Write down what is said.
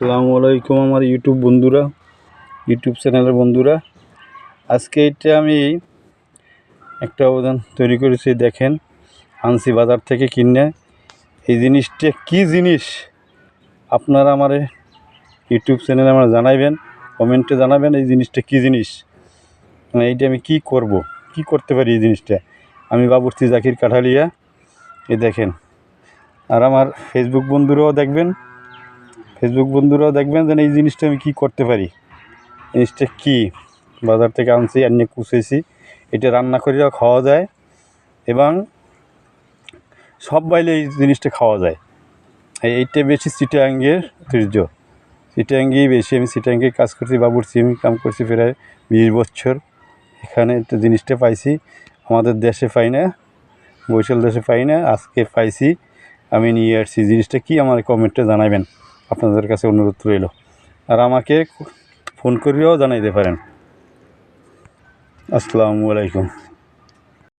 আসসালামু আলাইকুম আমার ইউটিউব বন্ধুরা, ইউটিউব চ্যানেলের বন্ধুরা। আজকে এটা আমি একটা অবদান তৈরি করেছি, দেখেন আনছি বাজার থেকে কিনে। এই জিনিসটা কি জিনিস আপনারা আমার ইউটিউব চ্যানেলে আমার জানাইবেন, কমেন্টে জানাবেন এই জিনিসটা কি জিনিস, এইটা আমি কি করব, কি করতে পারি এই জিনিসটা। আমি বাবুর্চি জাকির কাঠালিয়া, এই দেখেন। আর আমার ফেসবুক বন্ধুরাও দেখবেন যে এই জিনিসটা আমি কি করতে পারি। জিনিসটা কি বাজার থেকে আনছি, আনিয়ে কুচেছি। এটা রান্না করেও খাওয়া যায় এবং সব বাইলে এই জিনিসটা খাওয়া যায়। এইটা বেশি চিটাগাঙ্গের ঐতিহ্য, চিটাগাঙ্গেই বেশি। আমি চিটাগাঙ্গে কাজ করছি, বাবুর্চি আমি কাম করছি প্রায় 20 বছর। এখানে তো জিনিসটা পাইছি, আমাদের দেশে পাই না, বরিশাল দেশে পাই না, আজকে পাইছি, আমি নিয়ে আসছি। জিনিসটা কি আমার কমেন্টে জানাবেন, আপনাদের কাছে অনুরোধ রইল। আর আমাকে ফোন করেও জানাইতে পারেন। আসসালামু আলাইকুম।